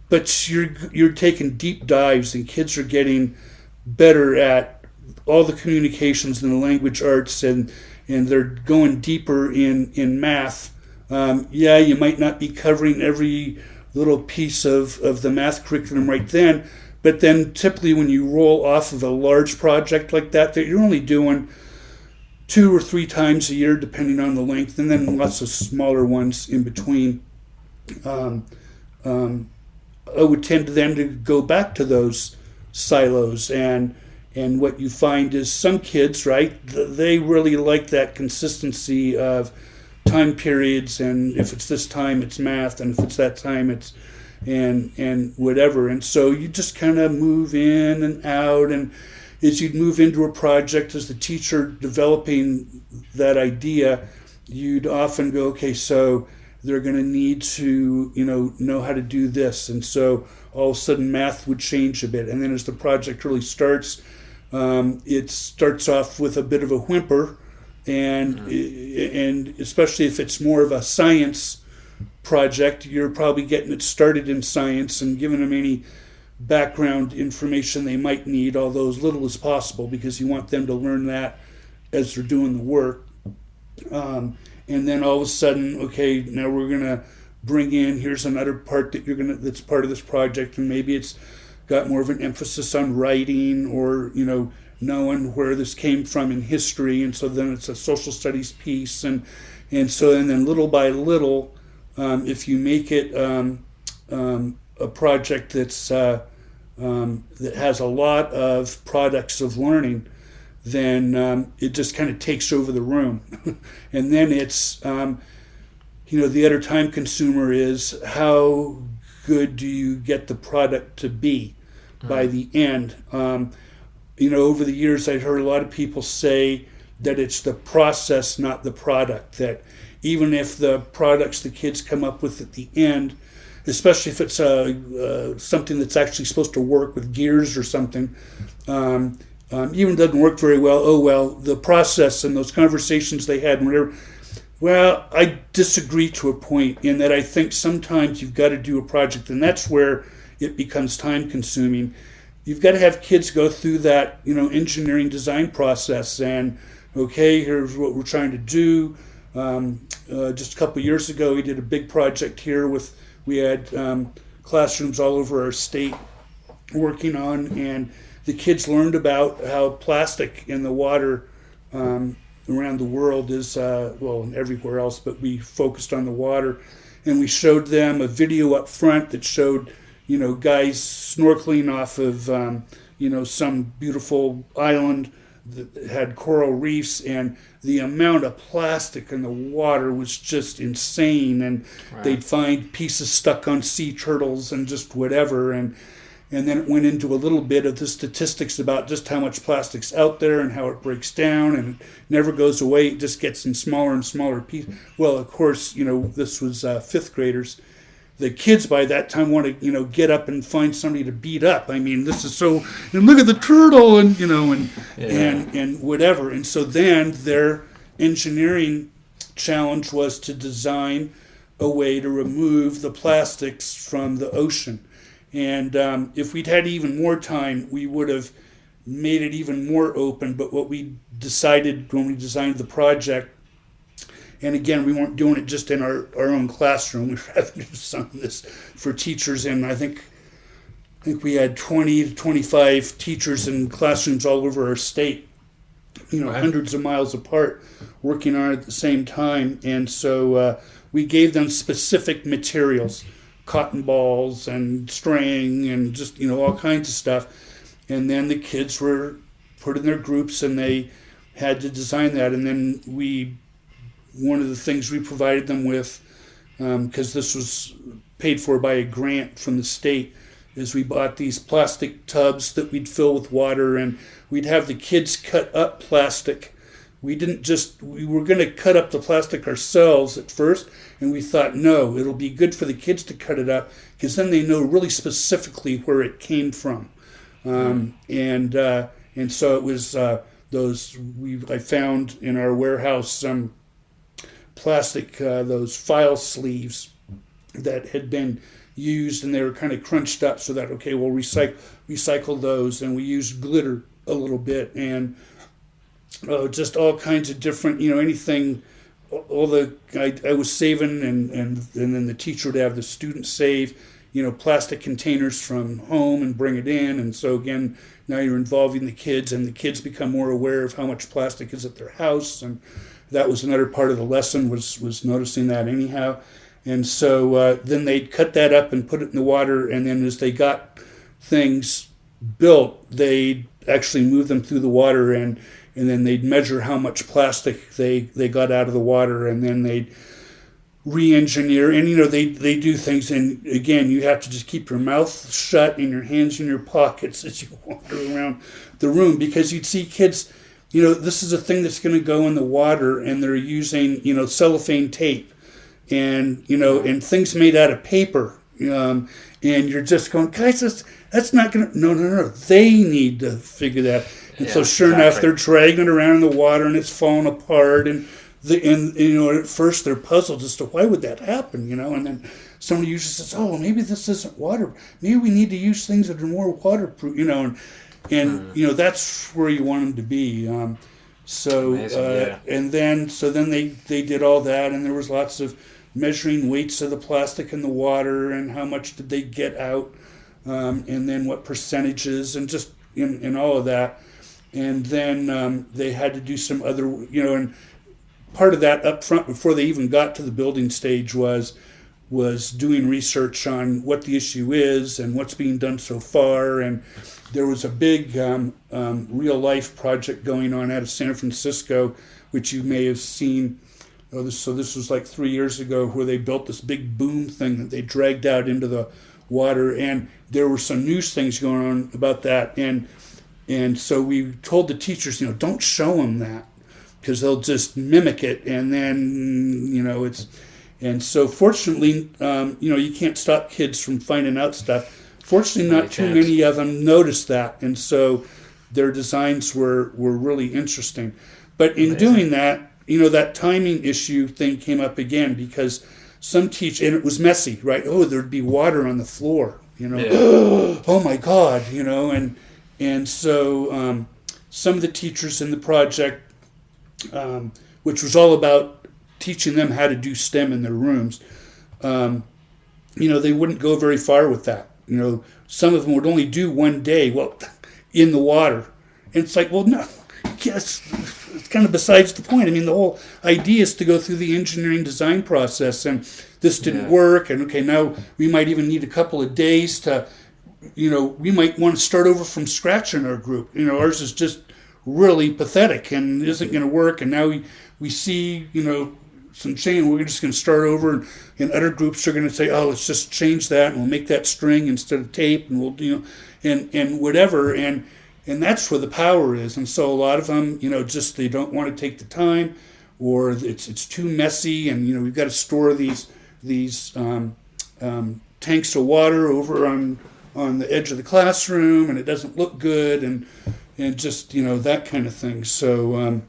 but you're taking deep dives, and kids are getting better at all the communications and the language arts, and they're going deeper in math. You might not be covering every little piece of the math curriculum right then, but then typically when you roll off of a large project like that you're only doing 2 or 3 times a year, depending on the length, and then lots of smaller ones in between. I would tend to then to go back to those silos, and what you find is some kids, right, they really like that consistency of time periods, and if it's this time it's math, and if it's that time it's and whatever. And so you just kind of move in and out, and as you'd move into a project as the teacher developing that idea, you'd often go, okay, so they're going to need to know how to do this, and so all of a sudden math would change a bit. And then as the project really starts, it starts off with a bit of a whimper, and especially if it's more of a science project, you're probably getting it started in science and giving them any background information they might need, although as little as possible, because you want them to learn that as they're doing the work. And then all of a sudden, okay, now we're going to bring in, here's another part that's part of this project, and maybe it's got more of an emphasis on writing, or knowing where this came from in history, and so then it's a social studies piece, and then little by little, if you make it a project that's that has a lot of products of learning, then it just kind of takes over the room. And then it's, the other time consumer is how good do you get the product to be by the end. Over the years, I've heard a lot of people say that it's the process, not the product, that even if the products the kids come up with at the end, especially if it's something that's actually supposed to work with gears or something, even doesn't work very well, the process and those conversations they had, whatever. Well, I disagree to a point in that I think sometimes you've got to do a project, and that's where it becomes time consuming. You've got to have kids go through that, engineering design process, and okay, here's what we're trying to do. Just a couple of years ago, we did a big project here we had classrooms all over our state working on, and the kids learned about how plastic in the water around the world is, and everywhere else, but we focused on the water. And we showed them a video up front that showed, guys snorkeling off of, some beautiful island that had coral reefs, and the amount of plastic in the water was just insane. And right. They'd find pieces stuck on sea turtles and just whatever. And then it went into a little bit of the statistics about just how much plastic's out there and how it breaks down and it never goes away. It just gets in smaller and smaller pieces. Well, of course, this was fifth graders. the kids by that time want to, get up and find somebody to beat up. I mean, this is so, and look at the turtle, and, and whatever. And so then their engineering challenge was to design a way to remove the plastics from the ocean. And if we'd had even more time, we would have made it even more open. But what we decided when we designed the project, and again, we weren't doing it just in our own classroom. We were having to do some of this for teachers, and I think we had 20 to 25 teachers in classrooms all over our state, hundreds of miles apart, working on it at the same time. And so we gave them specific materials, cotton balls and string and just, all kinds of stuff. And then the kids were put in their groups and they had to design that. And then one of the things we provided them with, because this was paid for by a grant from the state, is we bought these plastic tubs that we'd fill with water, and we'd have the kids cut up plastic. We were going to cut up the plastic ourselves at first, and we thought, no, it'll be good for the kids to cut it up, because then they know really specifically where it came from. And so it was I found in our warehouse some plastic, those file sleeves that had been used, and they were kind of crunched up so that, okay, we'll recycle those, and we used glitter a little bit, and just all kinds of different, anything, I was saving, and then the teacher would have the students save, plastic containers from home and bring it in. And so again, now you're involving the kids, and the kids become more aware of how much plastic is at their house. And that was another part of the lesson, was noticing that anyhow. And so then they'd cut that up and put it in the water, and then as they got things built, they'd actually move them through the water, and then they'd measure how much plastic they got out of the water, and then they'd re-engineer. And they do things, and again, you have to just keep your mouth shut and your hands in your pockets as you wander around the room, because you'd see kids, this is a thing that's going to go in the water, and they're using cellophane tape, and and things made out of paper, and you're just going, guys, that's not going to, no, they need to figure that. And so sure enough, they're dragging it around in the water, and it's falling apart, and at first they're puzzled as to why would that happen, and then somebody usually says, oh, maybe this isn't water, maybe we need to use things that are more waterproof, and that's where you want them to be. And then they did all that, and there was lots of measuring weights of the plastic in the water, and how much did they get out, and then what percentages, and just in all of that. And then they had to do some other, and part of that up front before they even got to the building stage was doing research on what the issue is and what's being done so far. And there was a big real life project going on out of San Francisco, which you may have seen. This was like 3 years ago, where they built this big boom thing that they dragged out into the water, and there were some news things going on about that. And so we told the teachers, don't show them that, because they'll just mimic it, and then it's. And so fortunately, you can't stop kids from finding out stuff. Fortunately, not too many of them noticed that, and so their designs were really interesting. But in doing that, that timing issue thing came up again, because some teach, and it was messy, right? Oh, there'd be water on the floor, oh my God, and so some of the teachers in the project, which was all about teaching them how to do STEM in their rooms, they wouldn't go very far with that. Some of them would only do one day, in the water. And it's like, well, no, yes, it's kind of besides the point. I mean, the whole idea is to go through the engineering design process, and this didn't work, and okay, now we might even need a couple of days to, we might want to start over from scratch in our group. Ours is just really pathetic and isn't going to work, and now we see, some change, we're just going to start over, and other groups are going to say, oh, let's just change that, and we'll make that string instead of tape, and we'll, and whatever, and that's where the power is. And so a lot of them, just they don't want to take the time, or it's too messy, and we've got to store these tanks of water over on the edge of the classroom, and it doesn't look good, and just that kind of thing. So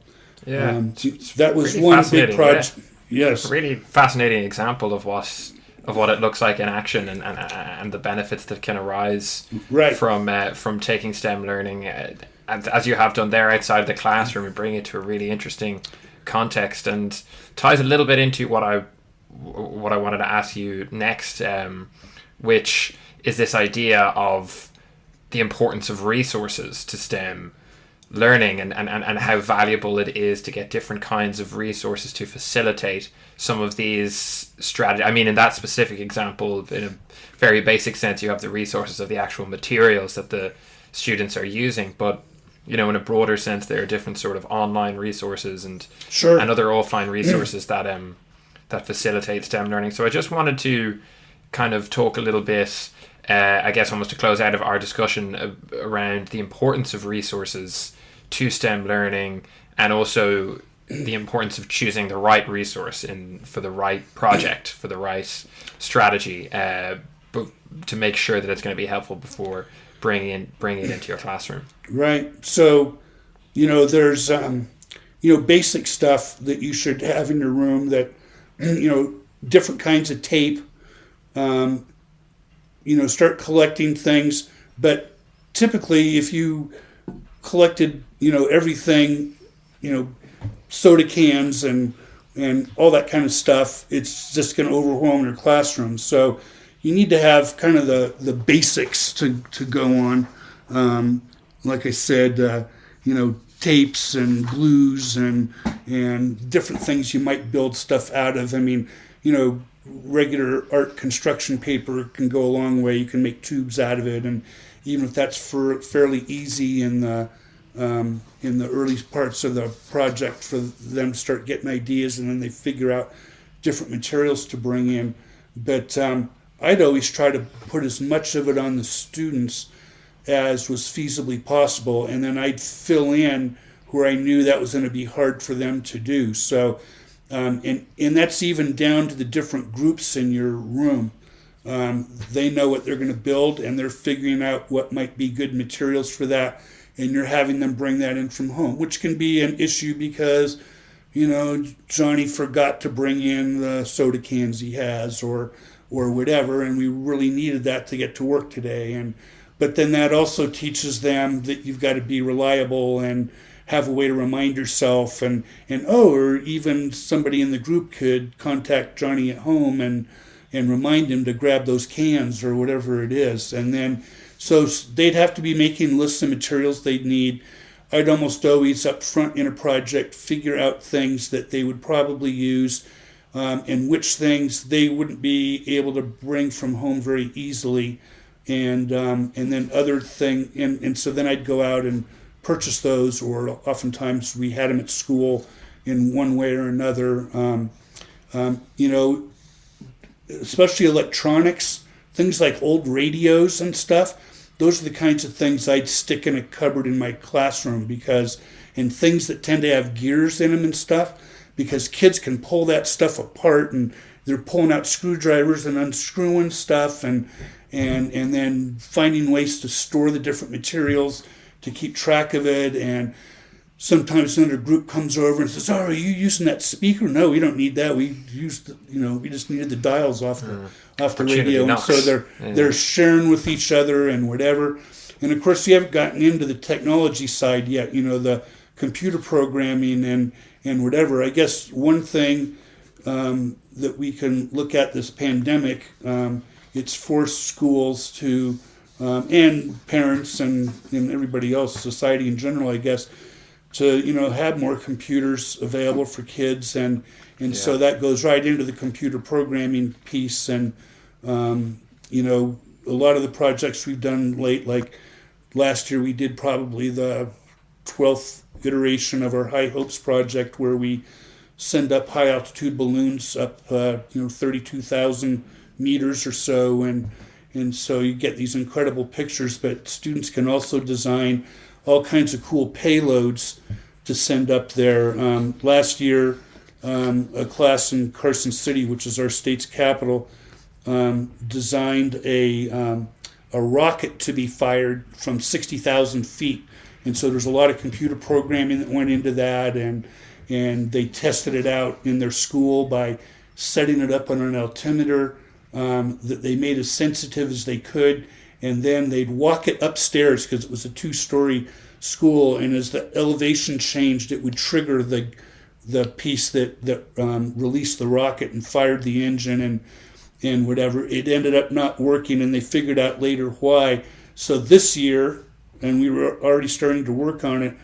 that was really one big project. Yeah. Yes, a really fascinating example of what it looks like in action, and the benefits that can arise from taking STEM learning, as you have done there outside the classroom, and bring it to a really interesting context, and ties a little bit into what I wanted to ask you next, which is this idea of the importance of resources to STEM learning, and how valuable it is to get different kinds of resources to facilitate some of these strategies. I mean, in that specific example, in a very basic sense, you have the resources of the actual materials that the students are using, but in a broader sense, there are different sort of online resources and other offline resources that facilitate STEM learning. So I just wanted to kind of talk a little bit, I guess almost to close out of our discussion around the importance of resources to STEM learning, and also the importance of choosing the right resource for the right project, for the right strategy, but to make sure that it's going to be helpful before bringing it into your classroom. Right. So, there's basic stuff that you should have in your room, that different kinds of tape. Start collecting things, but typically if you collected everything, soda cans and all that kind of stuff, it's just going to overwhelm your classroom. So you need to have kind of the basics to go on. Like I said, tapes and glues and different things you might build stuff out of. I mean, regular art construction paper can go a long way. You can make tubes out of it, and even if that's fairly easy in the early parts of the project, for them to start getting ideas, and then they figure out different materials to bring in. But I'd always try to put as much of it on the students as was feasibly possible, and then I'd fill in where I knew that was going to be hard for them to do. So, and that's even down to the different groups in your room. They know what they're going to build, and they're figuring out what might be good materials for that, and you're having them bring that in from home, which can be an issue because, Johnny forgot to bring in the soda cans he has or whatever, and we really needed that to get to work today. But then that also teaches them that you've got to be reliable and have a way to remind yourself, or even somebody in the group could contact Johnny at home and remind him to grab those cans or whatever it is. And then, so they'd have to be making lists of materials they'd need. I'd almost always up front in a project figure out things that they would probably use, and which things they wouldn't be able to bring from home very easily. And then other thing, and so then I'd go out and purchase those, or oftentimes we had them at school in one way or another. Especially electronics, things like old radios and stuff. Those are the kinds of things I'd stick in a cupboard in my classroom, and things that tend to have gears in them and stuff, because kids can pull that stuff apart, and they're pulling out screwdrivers and unscrewing stuff, and then finding ways to store the different materials to keep track of it. And sometimes another group comes over and says, "Oh, are you using that speaker?" "No, we don't need that. We used, we just needed the dials off the radio." And so they're sharing with each other and whatever. And of course, you haven't gotten into the technology side yet. The computer programming and whatever. I guess one thing that we can look at this pandemic, it's forced schools to, and parents and everybody else, society in general, I guess, to have more computers available for kids, and so that goes right into the computer programming piece. And a lot of the projects we've done late, like last year, we did probably the 12th iteration of our High Hopes project, where we send up high altitude balloons up 32,000 meters or so, and so you get these incredible pictures. But students can also design all kinds of cool payloads to send up there. Last year, a class in Carson City, which is our state's capital, designed a rocket to be fired from 60,000 feet. And so there's a lot of computer programming that went into that, and they tested it out in their school by setting it up on an altimeter that they made as sensitive as they could, and then they'd walk it upstairs because it was a 2-story school, and as the elevation changed, it would trigger the piece that released the rocket and fired the engine and whatever. It ended up not working, and they figured out later why. So this year, and we were already starting to work on it,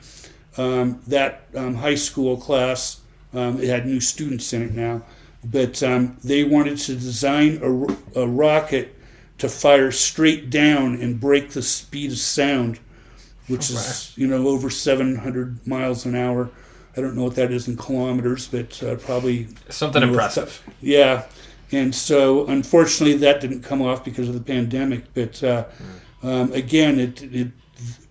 that high school class, it had new students in it now, but they wanted to design a rocket to fire straight down and break the speed of sound, which is over 700 miles an hour. I don't know what that is in kilometers, but probably something impressive. Yeah, and so unfortunately that didn't come off because of the pandemic. But again,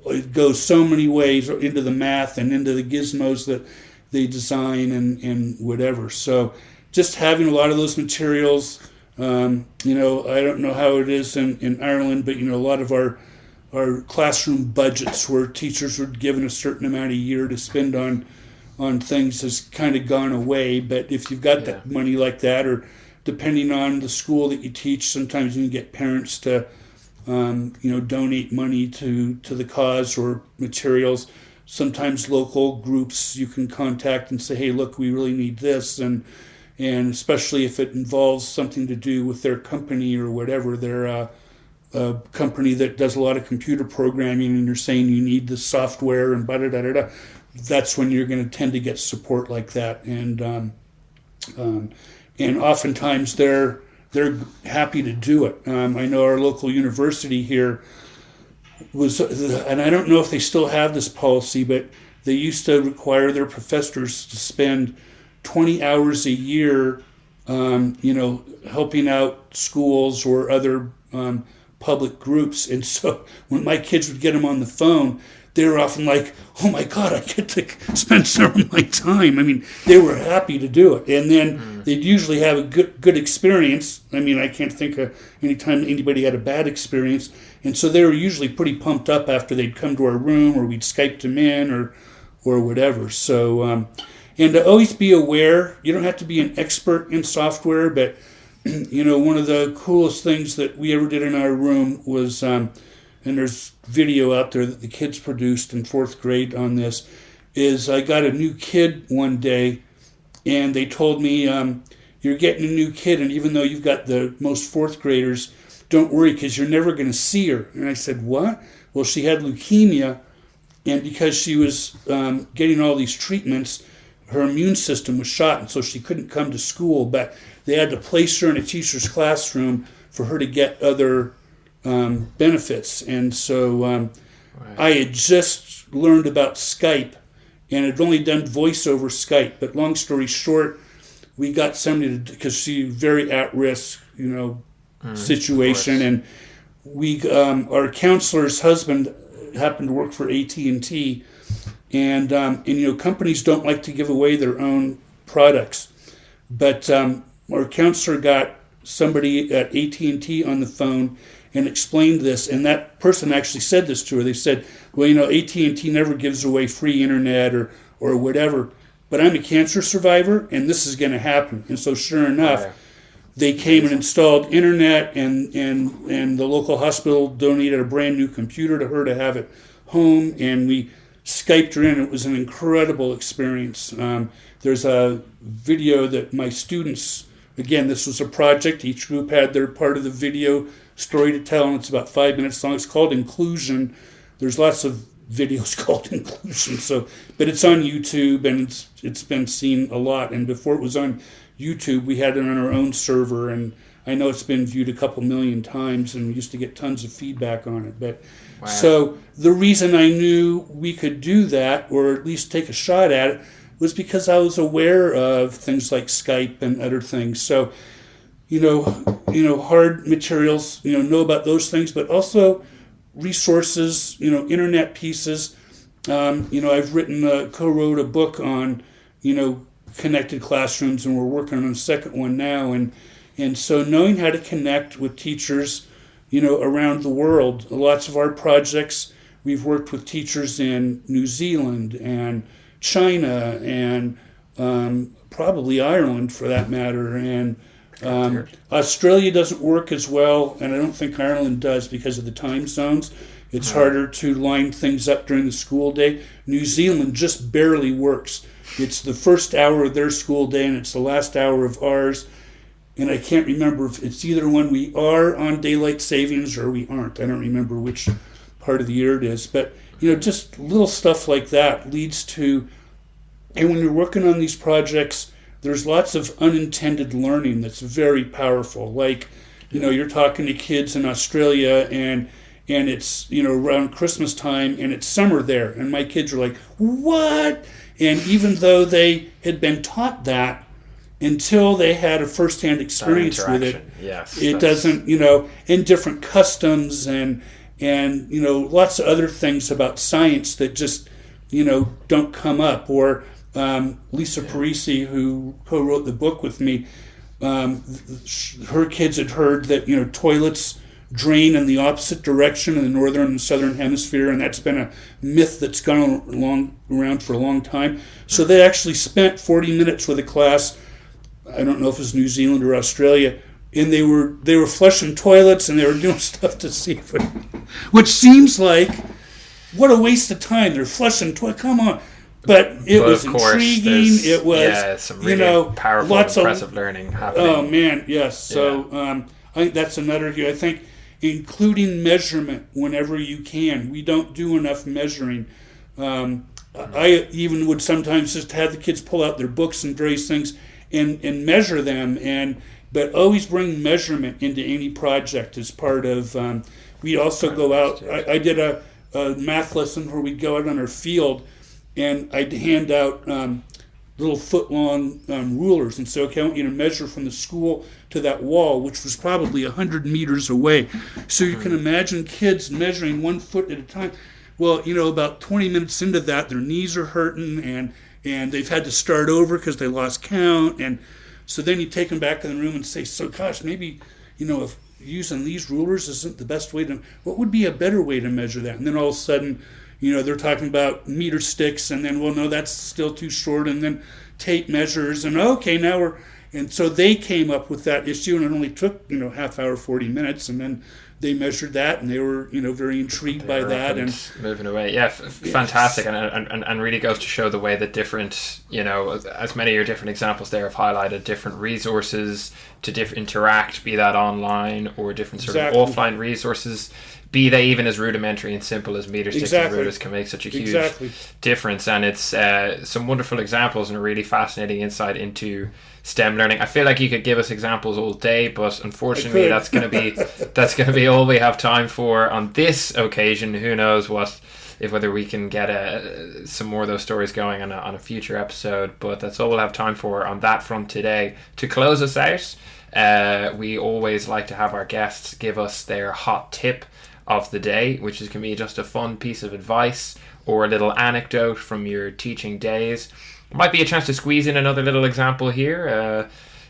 it goes so many ways into the math and into the gizmos that they design and whatever. So just having a lot of those materials, I don't know how it is in Ireland, but a lot of our classroom budgets where teachers were given a certain amount a year to spend on things has kind of gone away. But if you've got that money like that, or depending on the school that you teach, sometimes you can get parents to donate money to the cause or materials. Sometimes local groups you can contact and say, hey, look, we really need this, and especially if it involves something to do with their company or whatever. They're a company that does a lot of computer programming, and you're saying you need the software and da-da-da-da-da. That's when you're going to tend to get support like that, and oftentimes they're happy to do it. I know our local university here was, and I don't know if they still have this policy, but they used to require their professors to spend 20 hours a year, helping out schools or other public groups. And so when my kids would get them on the phone, they were often like, oh my God, I get to spend some of my time. I mean, they were happy to do it. And then they'd usually have a good experience. I mean, I can't think of any time anybody had a bad experience. And so they were usually pretty pumped up after they'd come to our room, or we'd Skype them in or whatever. So, and to always be aware, you don't have to be an expert in software, but, one of the coolest things that we ever did in our room was, and there's video out there that the kids produced in 4th grade on this, is I got a new kid one day, and they told me, you're getting a new kid, and even though you've got the most 4th graders, don't worry, because you're never going to see her. And I said, what? Well, she had leukemia, and because she was getting all these treatments, her immune system was shot, and so she couldn't come to school, but they had to place her in a teacher's classroom for her to get other benefits. And so I had just learned about Skype, and had only done voice over Skype. But long story short, we got somebody to, because she's very at risk, situation, and we our counselor's husband happened to work for AT&T, and companies don't like to give away their own products, but our counselor got somebody at AT&T on the phone and explained this, and that person actually said this to her. They said, well, AT&T never gives away free internet or whatever, but I'm a cancer survivor, and this is going to happen. And so sure enough, they came and installed internet, and the local hospital donated a brand new computer to her to have at home, and we Skyped her in. It was an incredible experience. There's a video that my students, again, this was a project. Each group had their part of the video story to tell, and it's about 5 minutes long. It's called Inclusion. There's lots of videos called Inclusion, but it's on YouTube, and it's been seen a lot. And before it was on YouTube, we had it on our own server, and I know it's been viewed a couple million times, and we used to get tons of feedback on it. But wow. So the reason I knew we could do that, or at least take a shot at it, was because I was aware of things like Skype and other things. So, hard materials, know about those things, but also resources, internet pieces. I've co-wrote a book on, connected classrooms, and we're working on a second one now. And, And so knowing how to connect with teachers, around the world. Lots of our projects, we've worked with teachers in New Zealand and China and probably Ireland for that matter. And Australia doesn't work as well, and I don't think Ireland does because of the time zones. It's harder to line things up during the school day. New Zealand just barely works. It's the first hour of their school day and it's the last hour of ours. And I can't remember if it's either when we are on daylight savings or we aren't. I don't remember which part of the year it is. But, just little stuff like that leads to, and when you're working on these projects, there's lots of unintended learning that's very powerful. Like, you're talking to kids in Australia and it's, around Christmas time and it's summer there. And my kids are like, what? And even though they had been taught that, until they had a first-hand experience with it, it doesn't, and different customs and lots of other things about science that just, don't come up. Or Lisa Parisi, who co-wrote the book with me, her kids had heard that, toilets drain in the opposite direction in the northern and southern hemisphere, and that's been a myth that's gone around for a long time. So they actually spent 40 minutes with a class, I don't know if it was New Zealand or Australia, and they were flushing toilets and they were doing stuff to see if it, which seems like what a waste of time. They're flushing toilets. Come on. But it was intriguing. It was, some really powerful, lots impressive learning happening. Oh man, yes. So I think that's another here. I think including measurement whenever you can. We don't do enough measuring. I even would sometimes just have the kids pull out their books and various things and measure them, but always bring measurement into any project as part of. We also go out. I did a math lesson where we'd go out on our field, and I'd hand out little foot-long rulers and say, okay, I want you to measure from the school to that wall, which was probably 100 meters away. So you can imagine kids measuring 1 foot at a time. Well, about 20 minutes into that, their knees are hurting, and they've had to start over because they lost count. And so then you take them back in the room and say, so gosh, maybe, if using these rulers isn't the best way to, what would be a better way to measure that? And then all of a sudden, they're talking about meter sticks, and then, well, no, that's still too short, and then tape measures, and okay, now and so they came up with that issue, and it only took, half hour, 40 minutes, and then they measured that, and they were, very intrigued by that, and moving away. Yeah, fantastic, and really goes to show the way that different, as many of your different examples there have highlighted different resources to interact, be that online or different sort of offline resources, be they even as rudimentary and simple as meter sticks and rulers, can make such a huge difference. And it's some wonderful examples and a really fascinating insight into STEM learning. I feel like you could give us examples all day, but unfortunately that's going to be all we have time for on this occasion. Who knows whether we can get some more of those stories going on a future episode, but that's all we'll have time for on that front today. To close us out, we always like to have our guests give us their hot tip of the day, which can be just a fun piece of advice or a little anecdote from your teaching days. It might be a chance to squeeze in another little example here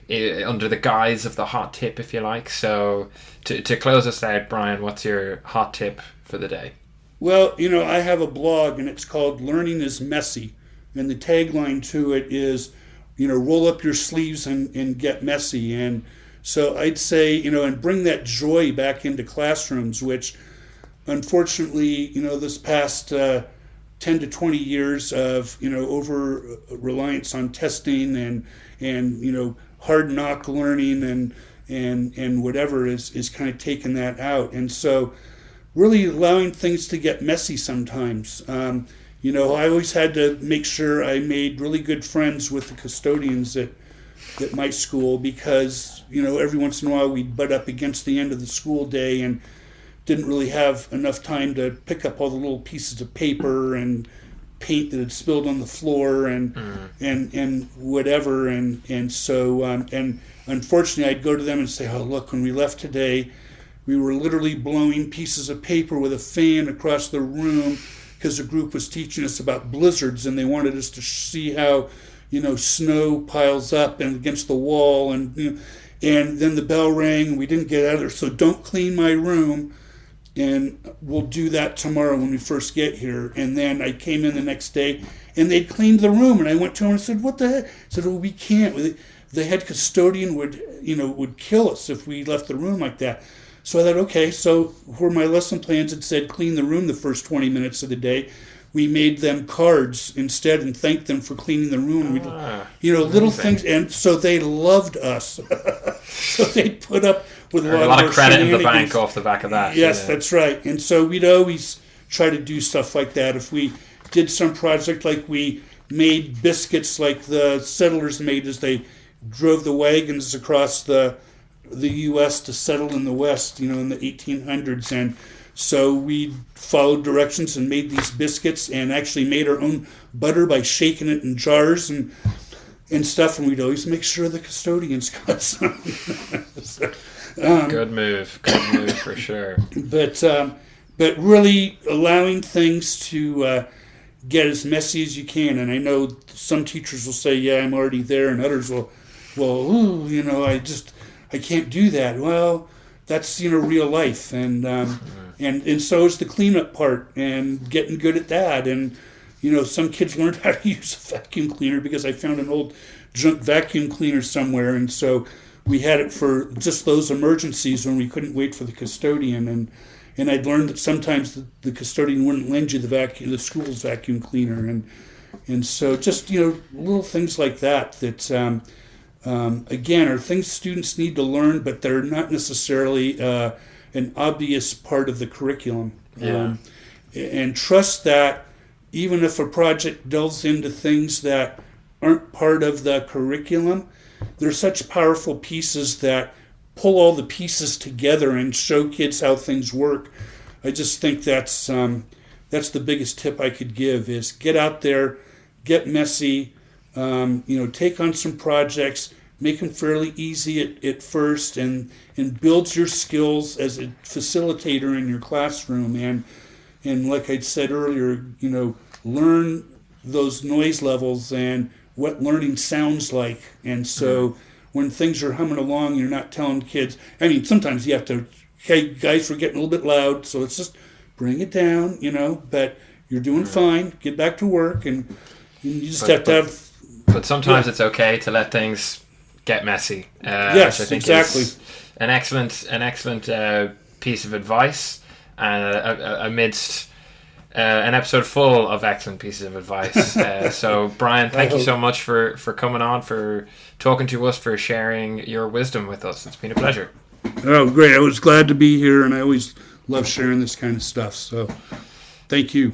under the guise of the hot tip, if you like. So to close us out, Brian, what's your hot tip for the day? Well, I have a blog, and it's called Learning is Messy, and the tagline to it is, roll up your sleeves and get messy. And so I'd say, and bring that joy back into classrooms, which unfortunately, this past 10 to 20 years of, over reliance on testing and hard knock learning and whatever is kind of taking that out. And so really allowing things to get messy sometimes. I always had to make sure I made really good friends with the custodians at my school, because every once in a while we'd butt up against the end of the school day and didn't really have enough time to pick up all the little pieces of paper and paint that had spilled on the floor and whatever, and so and unfortunately I'd go to them and say, oh look, when we left today we were literally blowing pieces of paper with a fan across the room because the group was teaching us about blizzards, and they wanted us to see how snow piles up and against the wall, and And then the bell rang. We didn't get out of there. So don't clean my room. And we'll do that tomorrow when we first get here. And then I came in the next day, and they'd cleaned the room. And I went to him and said, what the heck? I said, well, we can't. The head custodian would kill us if we left the room like that. So I thought, okay. So where my lesson plans had said clean the room the first 20 minutes of the day, we made them cards instead and thanked them for cleaning the room. Little things. And so they loved us. So they'd put up with a lot of credit in the bank off the back of that. Yes, that's right. And so we'd always try to do stuff like that. If we did some project, like we made biscuits like the settlers made as they drove the wagons across the U.S. to settle in the West, in the 1800s. And so we followed directions and made these biscuits and actually made our own butter by shaking it in jars and stuff. And we'd always make sure the custodians got some. Good move for sure. But really allowing things to get as messy as you can. And I know some teachers will say, yeah, I'm already there. And others will, I can't do that. Well, that's, real life. And so is the cleanup part and getting good at that. And, some kids learned how to use a vacuum cleaner because I found an old junk vacuum cleaner somewhere. And so we had it for just those emergencies when we couldn't wait for the custodian. And I'd learned that sometimes the custodian wouldn't lend you the school's vacuum cleaner. And so just, little things like that again, are things students need to learn, but they're not necessarily an obvious part of the curriculum. Yeah. And trust that even if a project delves into things that aren't part of the curriculum, they're such powerful pieces that pull all the pieces together and show kids how things work. I just think that's the biggest tip I could give is get out there, get messy, take on some projects, make them fairly easy at first, and build your skills as a facilitator in your classroom. And like I said earlier, learn those noise levels and what learning sounds like. And so when things are humming along, you're not telling kids. I mean, sometimes you have to, hey, guys, we're getting a little bit loud, so let's just bring it down, but you're doing fine. Get back to work, and you just have to have. But sometimes it's okay to let things get messy. Yes, which I think exactly. is an excellent piece of advice amidst an episode full of excellent pieces of advice. So, Brian, thank you so much for coming on, for talking to us, for sharing your wisdom with us. It's been a pleasure. Oh, great. I was glad to be here, and I always love sharing this kind of stuff. So, thank you.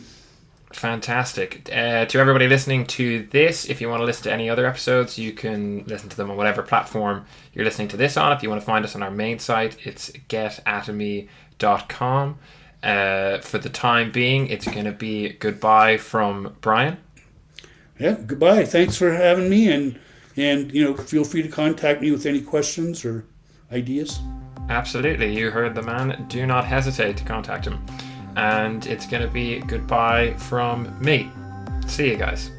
Fantastic. To everybody listening to this, if you want to listen to any other episodes, you can listen to them on whatever platform you're listening to this on. If you want to find us on our main site, it's getatomy.com. For the time being, it's going to be goodbye from Brian. Yeah, goodbye. Thanks for having me, and feel free to contact me with any questions or ideas. Absolutely. You heard the man. Do not hesitate to contact him. And it's going to be goodbye from me. See you guys.